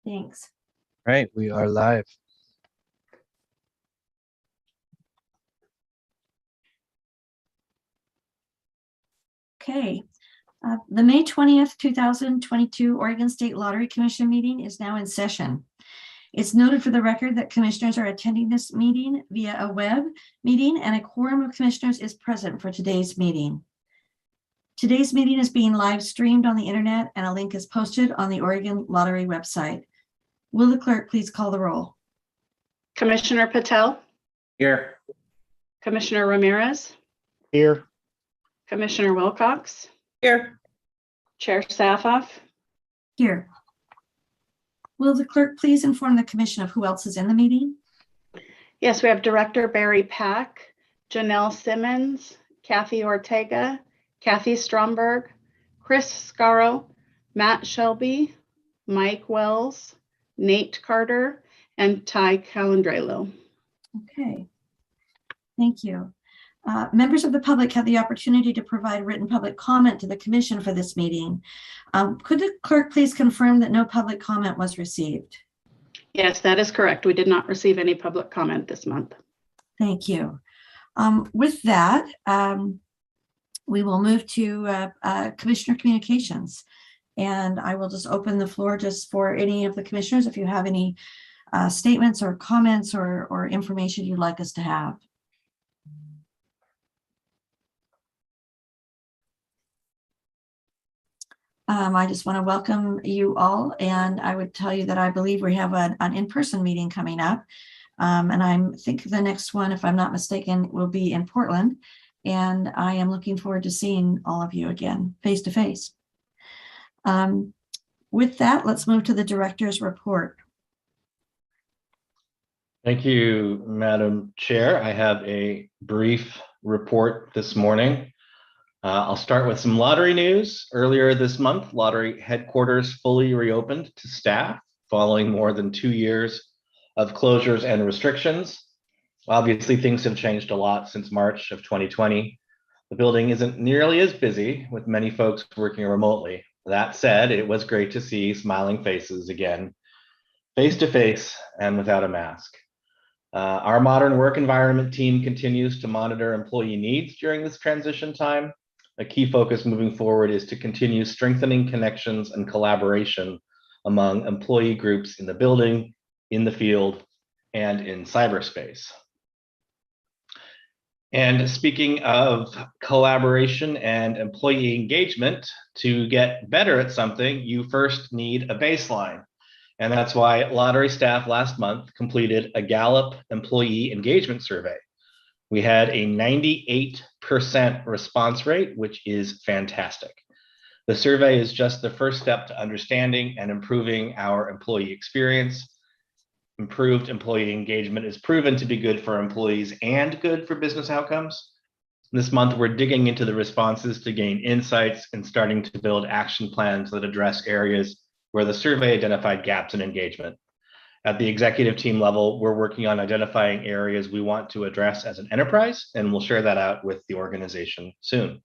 Thanks. Right, we are live. Okay. The May 20th, 2022 Oregon State Lottery Commission meeting is now in session. It's noted for the record that commissioners are attending this meeting via a web meeting, and a quorum of commissioners is present for today's meeting. Today's meeting is being live streamed on the internet, and a link is posted on the Oregon Lottery website. Will the clerk please call the roll? Commissioner Patel? Here. Commissioner Ramirez? Here. Commissioner Wilcox? Here. Chair Saathoff? Here. Will the clerk please inform the commission of who else is in the meeting? Yes, we have Director Barry Pack, Janelle Simmons, Kathy Ortega, Kathy Stromberg, Chris Scaro, Matt Shelby, Mike Wells, Nate Carter, and Ty Calandrello. Okay. Thank you. Members of the public have the opportunity to provide written public comment to the commission for this meeting. Could the clerk please confirm that no public comment was received? Yes, that is correct. We did not receive any public comment this month. Thank you. With that, we will move to commissioner communications. And I will just open the floor just for any of the commissioners if you have any statements or comments or information you'd like us to have. I just want to welcome you all, and I would tell you that I believe we have an in-person meeting coming up, and I think the next one, if I'm not mistaken, will be in Portland, and I am looking forward to seeing all of you again face to face. With that, let's move to the director's report. Thank you, Madam Chair. I have a brief report this morning. I'll start with some lottery news. Earlier this month, lottery headquarters fully reopened to staff following more than 2 years of closures and restrictions. Obviously, things have changed a lot since March of 2020. The building isn't nearly as busy, with many folks working remotely. That said, it was great to see smiling faces again, face to face and without a mask. Our modern work environment team continues to monitor employee needs during this transition time. A key focus moving forward is to continue strengthening connections and collaboration among employee groups in the building, in the field, and in cyberspace. And speaking of collaboration and employee engagement, to get better at something, you first need a baseline. And that's why lottery staff last month completed a Gallup employee engagement survey. We had a 98% response rate, which is fantastic. The survey is just the first step to understanding and improving our employee experience. Improved employee engagement is proven to be good for employees and good for business outcomes. This month, we're digging into the responses to gain insights and starting to build action plans that address areas where the survey identified gaps in engagement. At the executive team level, we're working on identifying areas we want to address as an enterprise, and we'll share that out with the organization soon.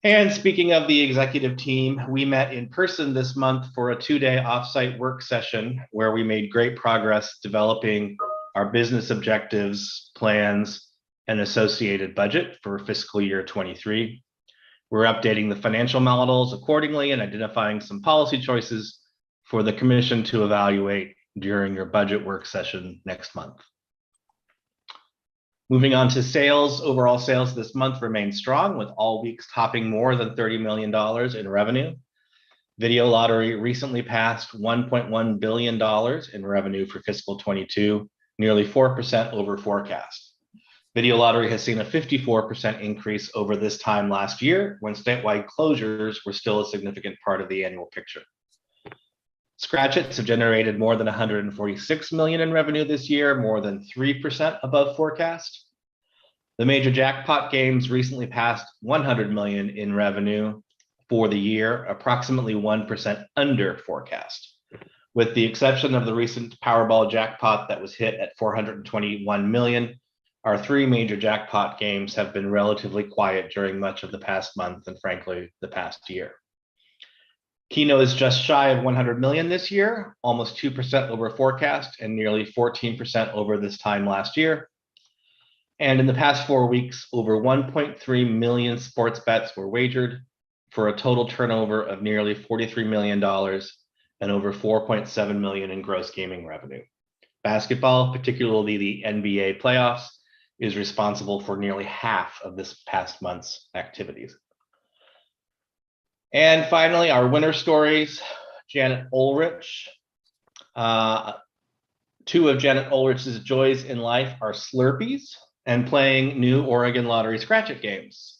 And speaking of the executive team, we met in person this month for a 2-day offsite work session where we made great progress developing our business objectives, plans, and associated budget for fiscal year 23. We're updating the financial models accordingly and identifying some policy choices for the commission to evaluate during your budget work session next month. Moving on to sales, overall sales this month remain strong, with all weeks topping more than $30 million in revenue. Video lottery recently passed $1.1 billion in revenue for fiscal 22, nearly 4% over forecast. Video lottery has seen a 54% increase over this time last year, when statewide closures were still a significant part of the annual picture. Scratch-its have generated more than $146 million in revenue this year, more than 3% above forecast. The major jackpot games recently passed $100 million in revenue for the year, approximately 1% under forecast. With the exception of the recent Powerball jackpot that was hit at $421 million, our 3 major jackpot games have been relatively quiet during much of the past month and frankly, the past year. Keno is just shy of 100 million this year, almost 2% over forecast and nearly 14% over this time last year. And in the past 4 weeks, over 1.3 million sports bets were wagered for a total turnover of nearly $43 million and over 4.7 million in gross gaming revenue. Basketball, particularly the NBA playoffs, is responsible for nearly half of this past month's activities. And finally, our winter stories, Janet Ulrich. Two of Janet Ulrich's joys in life are Slurpees and playing new Oregon Lottery Scratch-It games.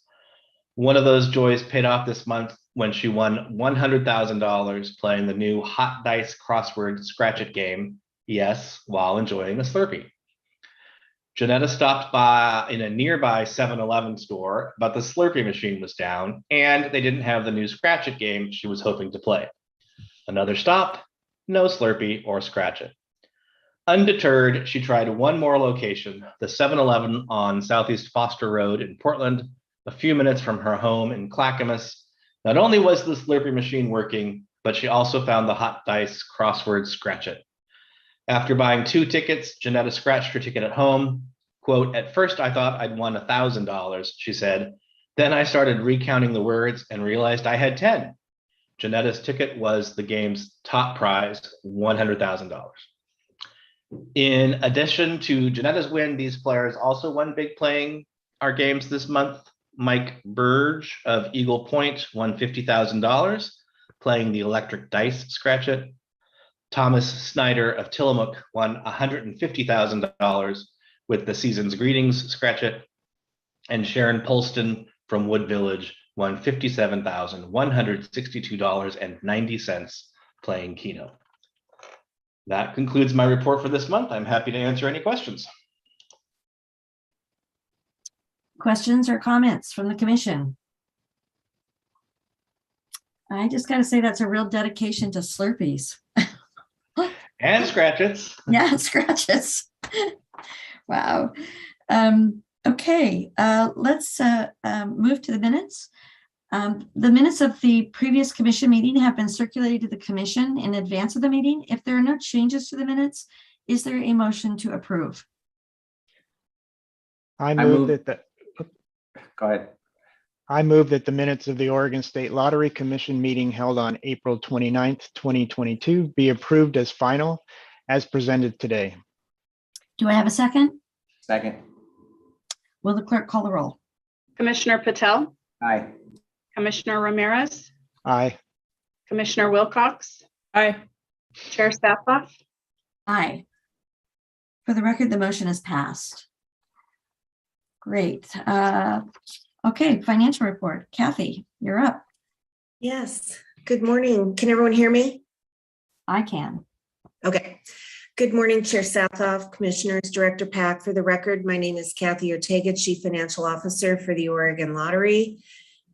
One of those joys paid off this month when she won $100,000 playing the new Hot Dice crossword Scratch-It game, yes, while enjoying a Slurpee. Janetta stopped by in a nearby 7-Eleven store, but the Slurpee machine was down and they didn't have the new Scratch-It game she was hoping to play. Another stop, no Slurpee or Scratch-It. Undeterred, she tried one more location, the 7-Eleven on Southeast Foster Road in Portland, a few minutes from her home in Clackamas. Not only was the Slurpee machine working, but she also found the Hot Dice crossword Scratch-It. After buying 2 tickets, Janetta scratched her ticket at home. Quote, "At first I thought I'd won $1,000, she said. Then I started recounting the words and realized I had 10. Janetta's ticket was the game's top prize, $100,000. In addition to Janetta's win, these players also won big playing our games this month. Mike Burge of Eagle Point won $50,000 playing the electric dice Scratch-It. Thomas Snyder of Tillamook won $150,000 with the Season's Greetings Scratch-It. And Sharon Polston from Wood Village won $57,162.90 playing Keno. That concludes my report for this month. I'm happy to answer any questions. Questions or comments from the commission? I just got to say that's a real dedication to Slurpees. And Scratch-Its. Yeah, scratches. Wow. Okay, let's move to the minutes. The minutes of the previous commission meeting have been circulated to the commission in advance of the meeting. If there are no changes to the minutes, is there a motion to approve? I move that Go ahead. I move that the minutes of the Oregon State Lottery Commission meeting held on April 29th, 2022 be approved as final as presented today. Do I have a second? Second. Will the clerk call the roll? Commissioner Patel, Aye. Commissioner Ramirez, Aye. Commissioner Wilcox, Aye. Chair Saathoff. Aye. For the record, the motion is passed. Great. Okay, financial report. Kathy, you're up. Yes. Good morning. Can everyone hear me? I can. Okay. Good morning, Chair Saathoff, Commissioners, Director Pack. For the record, my name is Kathy Ortega, Chief Financial Officer for the Oregon Lottery.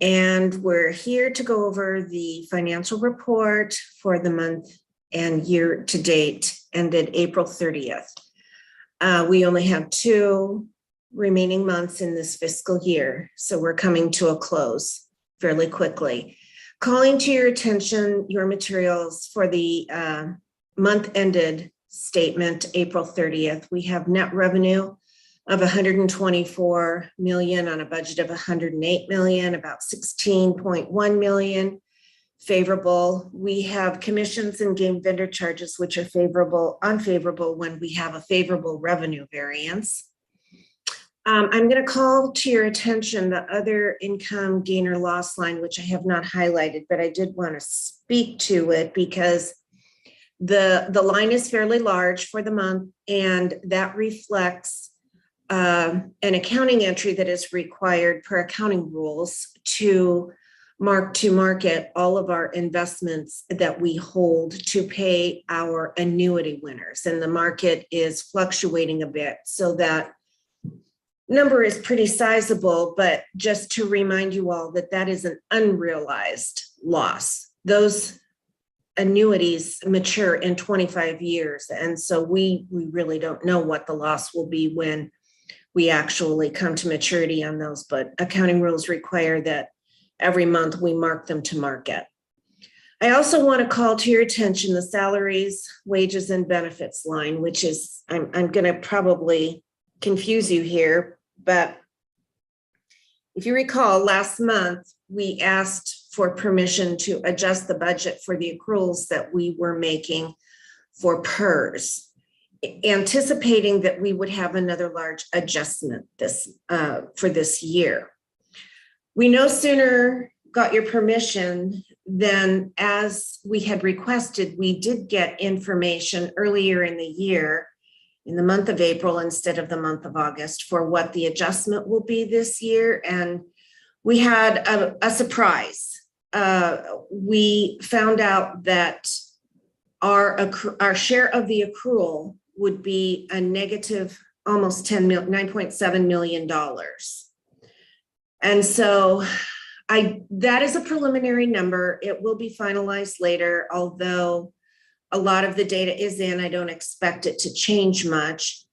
And we're here to go over the financial report for the month and year to date ended April 30th. We only have 2 remaining months in this fiscal year, so we're coming to a close fairly quickly. Calling to your attention your materials for the month ended statement, April 30th. We have net revenue of 124 million on a budget of 108 million, about 16.1 million favorable. We have commissions and game vendor charges, which are unfavorable when we have a favorable revenue variance. I'm going to call to your attention the other income gain or loss line, which I have not highlighted, but I did want to speak to it because the line is fairly large for the month, and that reflects an accounting entry that is required per accounting rules to mark to market all of our investments that we hold to pay our annuity winners. And the market is fluctuating a bit, so that number is pretty sizable, but just to remind you all that that is an unrealized loss. Those annuities mature in 25 years. And so we really don't know what the loss will be when we actually come to maturity on those, but accounting rules require that every month we mark them to market. I also want to call to your attention the salaries, wages, and benefits line, which is, I'm going to probably confuse you here, but if you recall, last month, we asked for permission to adjust the budget for the accruals that we were making for PERS, anticipating that we would have another large adjustment for this year. We no sooner got your permission than, as we had requested, we did get information earlier in the year, in the month of April instead of the month of August, for what the adjustment will be this year. And we had a surprise. We found out that our share of the accrual would be a negative almost $9.7 million. And so that is a preliminary number. It will be finalized later, although a lot of the data is in. I don't expect it to change much.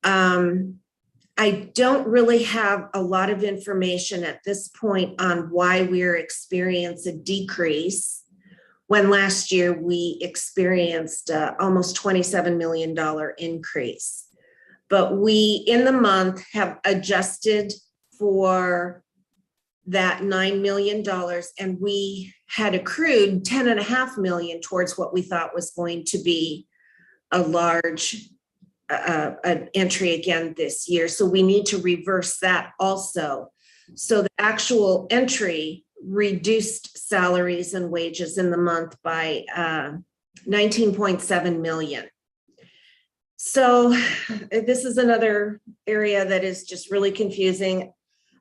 I don't really have a lot of information at this point on why we're experiencing a decrease when last year we experienced almost $27 million increase. But we, in the month, have adjusted for that $9 million, and we had accrued $10.5 million towards what we thought was going to be a large an entry again this year. So we need to reverse that also. So the actual entry reduced salaries and wages in the month by 19.7 million. So this is another area that is just really confusing.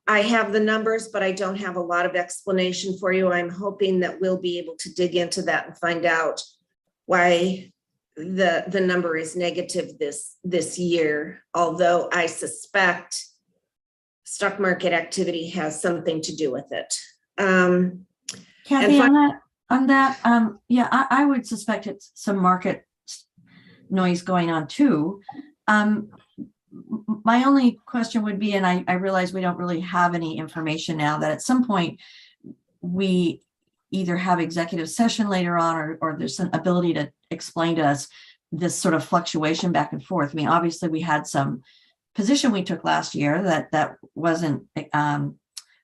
I have the numbers, but I don't have a lot of explanation for you. I'm hoping that we'll be able to dig into that and find out why the number is negative this year, although I suspect stock market activity has something to do with it. Kathy, on that, yeah, I would suspect it's some market noise going on too. My only question would be, and I realize we don't really have any information now, that at some point we either have executive session later on, or there's an ability to explain to us this sort of fluctuation back and forth. I mean, obviously we had some position we took last year that wasn't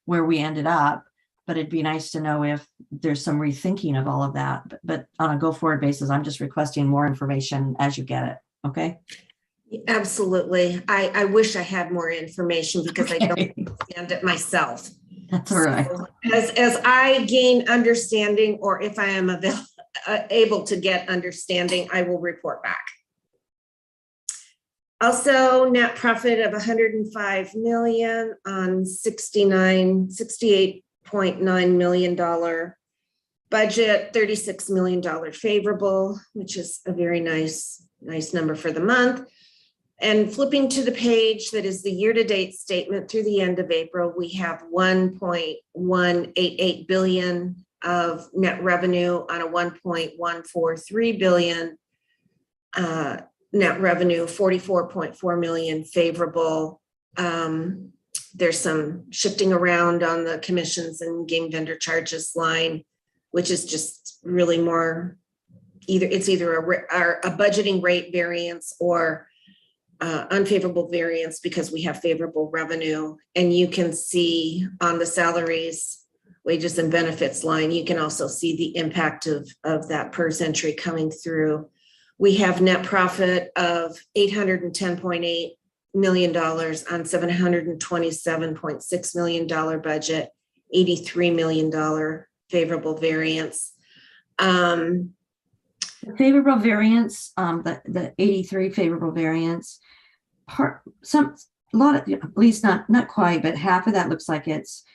where we ended up, but it'd be nice to know if there's some rethinking of all of that. But on a go forward basis, I'm just requesting more information as you get it. Okay. Absolutely. I wish I had more information because I don't understand it myself. That's all right. So as I gain understanding, or if I am able to get understanding, I will report back. Also, net profit of 105 million on $68.9 million budget, $36 million favorable, which is a very nice number for the month. And flipping to the page that is the year-to-date statement through the end of April, we have 1.188 billion of net revenue on a 1.143 billion net revenue, 44.4 million favorable. There's some shifting around on the commissions and game vendor charges line, which is just really more either a budgeting rate variance or unfavorable variance because we have favorable revenue. And you can see on the salaries, wages, and benefits line, you can also see the impact of that PERS entry coming through. We have net profit of $810.8 million on $727.6 million budget, $83 million favorable variance. Favorable variance, the 83 favorable variance, at least not quite, but half of that looks like it's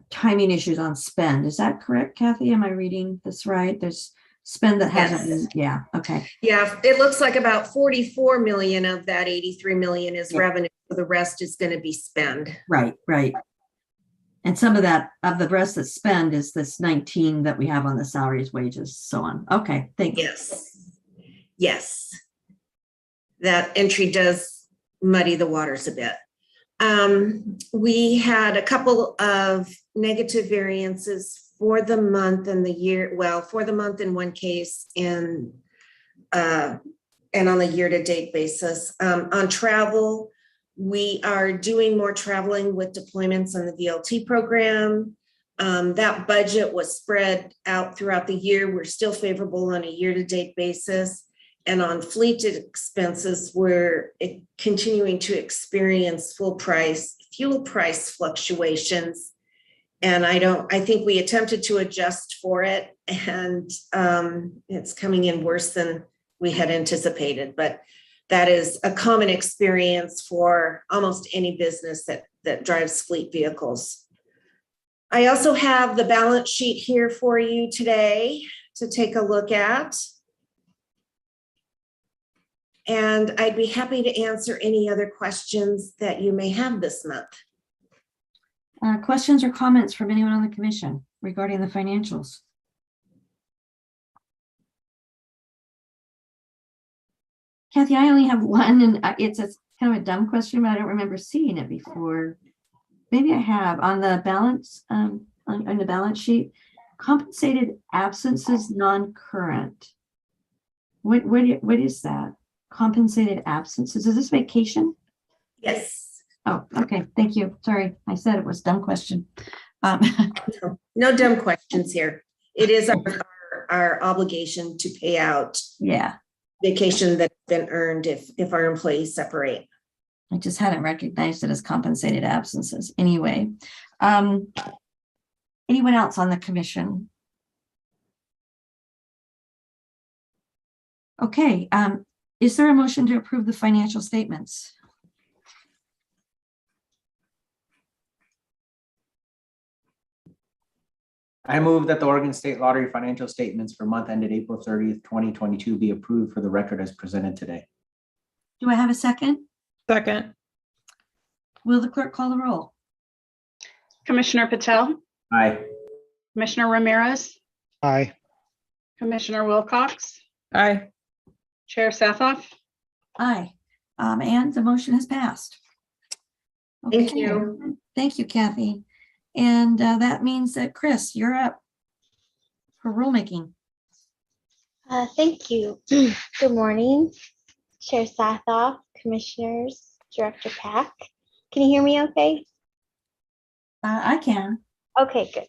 timing issues on spend. Is that correct, Kathy? Am I reading this right? There's spend that hasn't been, yeah, okay. Yeah, it looks like about 44 million of that 83 million is revenue. So the rest is going to be spend. Right. And some of that, of the rest that's spend, is this 19 that we have on the salaries, wages, so on. Okay, thank you. Yes. That entry does muddy the waters a bit. We had a couple of negative variances for the month and the year, well, for the month in one case and on a year-to-date basis. On travel, we are doing more traveling with deployments on the VLT program. That budget was spread out throughout the year. We're still favorable on a year-to-date basis. And on fleet expenses, we're continuing to experience fuel price fluctuations. And I think we attempted to adjust for it, and it's coming in worse than we had anticipated. But that is a common experience for almost any business that drives fleet vehicles. I also have the balance sheet here for you today to take a look at. And I'd be happy to answer any other questions that you may have this month. Questions or comments from anyone on the commission regarding the financials? Kathy, I only have one, and it's a kind of a dumb question, but I don't remember seeing it before. Maybe I have on the balance, on the balance sheet, compensated absences non-current. What is that? Compensated absences? Is this vacation? Yes. Oh, okay. Thank you. Sorry, I said it was a dumb question. No dumb questions here. It is our obligation to pay out Yeah, vacation that's been earned if our employees separate. I just hadn't recognized it as compensated absences. Anyway, anyone else on the commission? Okay, is there a motion to approve the financial statements? I move that the Oregon State Lottery financial statements for month ended April 30th, 2022 be approved for the record as presented today. Do I have a second? Second. Will the clerk call the roll? Commissioner Patel, Aye. Commissioner Ramirez, Aye. Commissioner Wilcox, Aye. Chair Saathoff. Aye, and the motion has passed. Thank Okay. you. Thank you, Kathy. And that means that Chris, you're up for rulemaking. Thank you. Good morning, Chair Saathoff, Commissioners, Director Pack. Can you hear me okay? I can. Okay, good.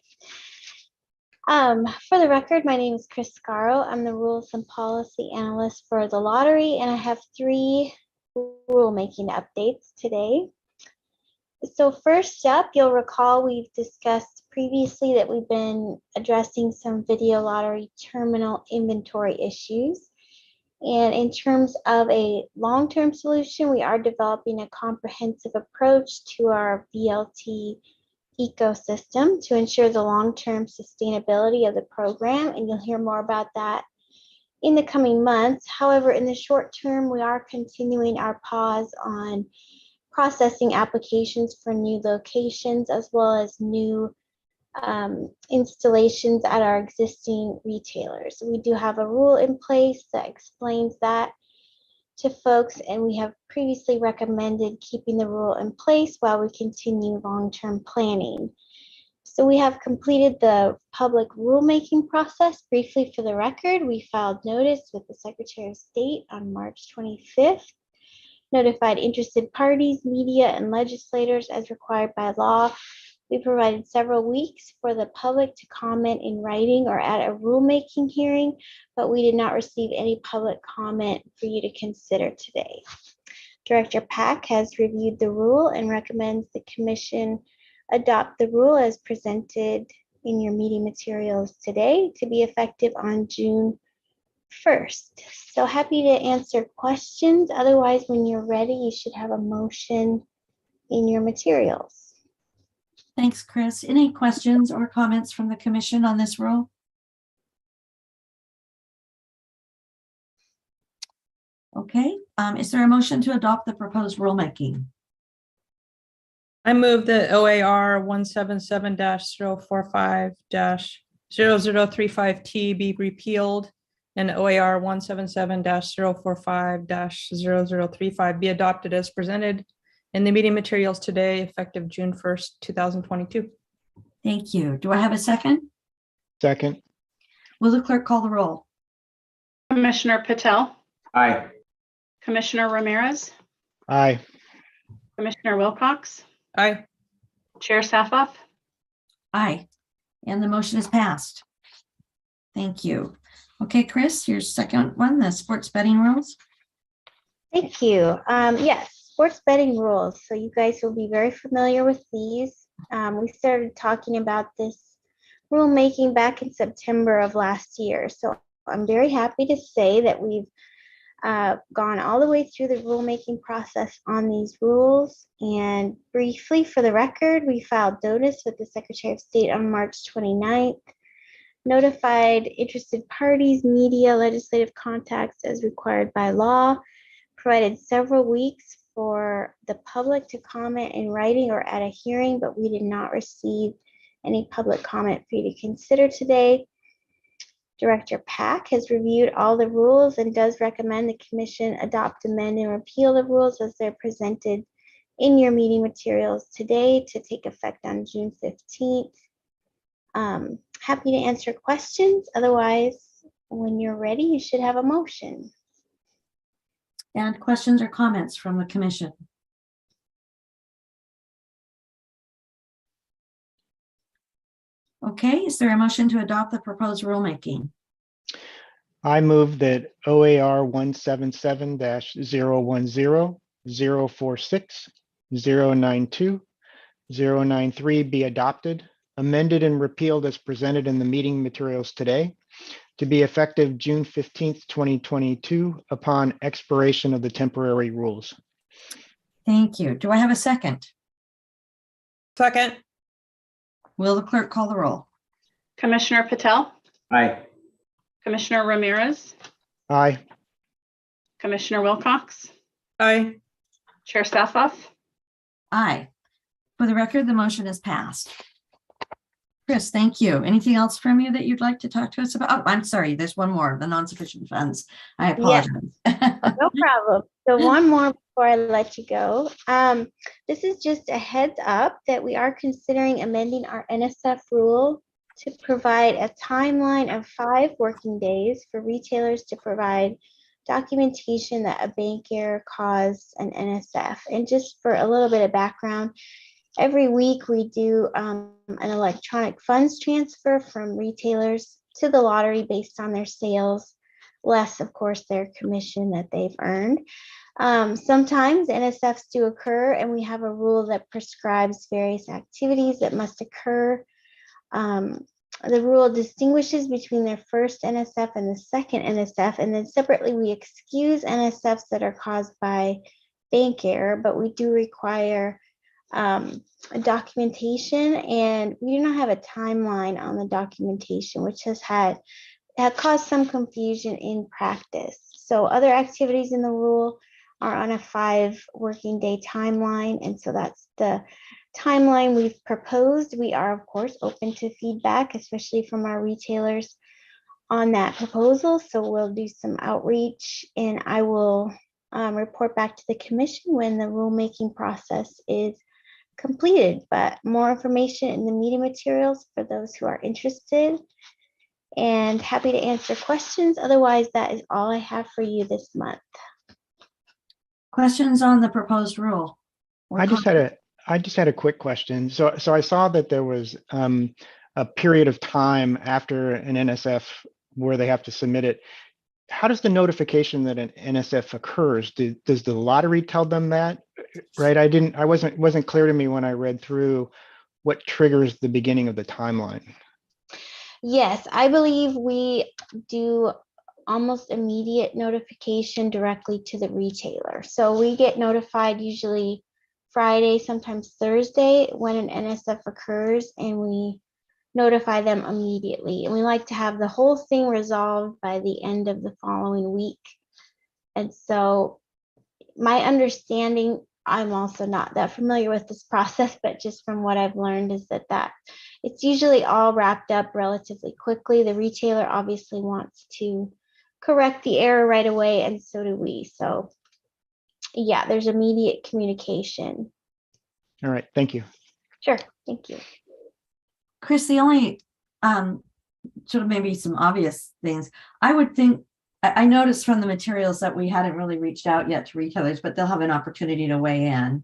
For the record, my name is Chris Scarrow. I'm the Rules and Policy Analyst for the Lottery, and I have 3 rulemaking updates today. So first up, you'll recall we've discussed previously that we've been addressing some video lottery terminal inventory issues. And in terms of a long-term solution, we are developing a comprehensive approach to our VLT ecosystem to ensure the long-term sustainability of the program, and you'll hear more about that in the coming months. However, in the short term, we are continuing our pause on processing applications for new locations as well as new installations at our existing retailers. We do have a rule in place that explains that to folks, and we have previously recommended keeping the rule in place while we continue long-term planning. So we have completed the public rulemaking process. Briefly for the record, we filed notice with the Secretary of State on March 25th, notified interested parties, media, and legislators as required by law. We provided several weeks for the public to comment in writing or at a rulemaking hearing, but we did not receive any public comment for you to consider today. Director Pack has reviewed the rule and recommends the Commission adopt the rule as presented in your meeting materials today to be effective on June 1st. So happy to answer questions. Otherwise, when you're ready, you should have a motion in your materials. Thanks, Chris. Any questions or comments from the commission on this rule? Okay, is there a motion to adopt the proposed rulemaking? I move that OAR 177-045-0035T be repealed and OAR 177-045-0035 be adopted as presented in the meeting materials today, effective June 1st, 2022. Thank you. Do I have a second? Second. Will the clerk call the roll? Commissioner Patel, Aye. Commissioner Ramirez, Aye. Commissioner Wilcox, Aye. Chair Saathoff. Aye. And the motion is passed. Thank you. Okay, Chris, your second one, the sports betting rules. Thank you. Yes, sports betting rules. So you guys will be very familiar with these. We started talking about this rulemaking back in September of last year. So I'm very happy to say that we've gone all the way through the rulemaking process on these rules. And briefly, for the record, we filed notice with the Secretary of State on March 29th, notified interested parties, media, legislative contacts as required by law, provided several weeks for the public to comment in writing or at a hearing, but we did not receive any public comment for you to consider today. Director Pack has reviewed all the rules and does recommend the commission adopt, amend, and repeal the rules as they're presented in your meeting materials today to take effect on June 15th. Happy to answer questions. Otherwise, when you're ready, you should have a motion. And questions or comments from the commission? Okay, is there a motion to adopt the proposed rulemaking? I move that OAR 177-010, 046, 092, 093 be adopted, amended and repealed as presented in the meeting materials today, to be effective June 15th, 2022, upon expiration of the temporary rules. Thank you. Do I have a second? Second. Will the clerk call the roll? Commissioner Patel, Aye. Commissioner Ramirez, Aye. Commissioner Wilcox, Aye. Chair Saathoff. Aye. For the record, the motion is passed. Chris, thank you. Anything else from you that you'd like to talk to us about? Oh, I'm sorry, there's one more, the non-sufficient funds. I apologize. No problem. So one more before I let you go. This is just a heads up that we are considering amending our NSF rule to provide a timeline of 5 working days for retailers to provide documentation that a bank error caused an NSF. And just for a little bit of background, every week we do an electronic funds transfer from retailers to the lottery based on their sales, less of course their commission that they've earned. Sometimes NSFs do occur and we have a rule that prescribes various activities that must occur. The rule distinguishes between their first NSF and the second NSF, and then separately we excuse NSFs that are caused by bank error, but we do require documentation, and we do not have a timeline on the documentation, which has caused some confusion in practice. So other activities in the rule are on a 5 working day timeline, and so that's the timeline we've proposed. We are of course open to feedback, especially from our retailers on that proposal. So we'll do some outreach and I will report back to the commission when the rulemaking process is completed, but more information in the meeting materials for those who are interested, and happy to answer questions. Otherwise, that is all I have for you this month. Questions on the proposed rule? Or I just had a quick question. So I saw that there was a period of time after an NSF where they have to submit it. How does the notification that an NSF occurs? Does the lottery tell them that? Right? It wasn't clear to me when I read through what triggers the beginning of the timeline. Yes, I believe we do almost immediate notification directly to the retailer. So we get notified usually Friday, sometimes Thursday when an NSF occurs, and we notify them immediately. And we like to have the whole thing resolved by the end of the following week. And so my understanding, I'm also not that familiar with this process, but just from what I've learned is that it's usually all wrapped up relatively quickly. The retailer obviously wants to correct the error right away, and so do we. So yeah, there's immediate communication. All right, thank you. Sure, thank you. Chris, the only sort of maybe some obvious things. I would think, I noticed from the materials that we hadn't really reached out yet to retailers, but they'll have an opportunity to weigh in.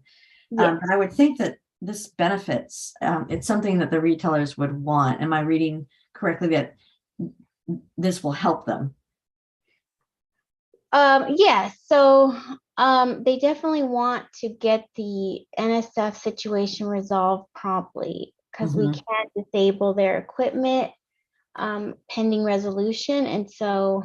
Yes. But I would think that this benefits, it's something that the retailers would want. Am I reading correctly that this will help them? Yes, so they definitely want to get the NSF situation resolved promptly because we Mhm. can't disable their equipment pending resolution. And so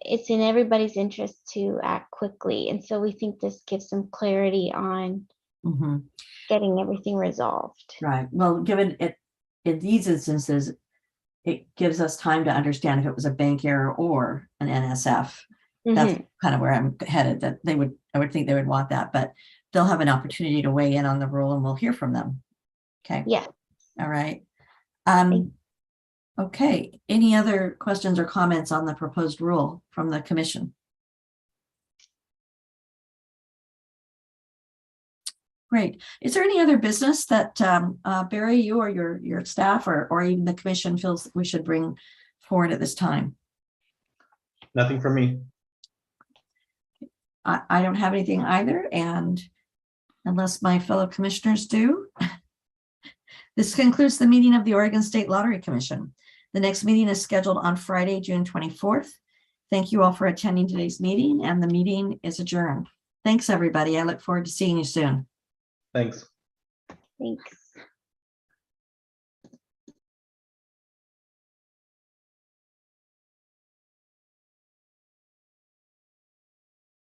it's in everybody's interest to act quickly. And so we think this gives some clarity on Mhm. getting everything resolved. Right. Well, given it, in these instances, it gives us time to understand if it was a bank error or an NSF. That's Mhm. kind of where I'm headed, that I would think they would want that, but they'll have an opportunity to weigh in on the rule and we'll hear from them. Okay. Yeah. All right. Thank- Okay. Any other questions or comments on the proposed rule from the commission? Great. Is there any other business that Barry, you or your staff or even the commission feels we should bring forward at this time? Nothing from me. I don't have anything either, and unless my fellow commissioners do. This concludes the meeting of the Oregon State Lottery Commission. The next meeting is scheduled on Friday, June 24th. Thank you all for attending today's meeting, and the meeting is adjourned. Thanks, everybody. I look forward to seeing you soon. Thanks. Thanks.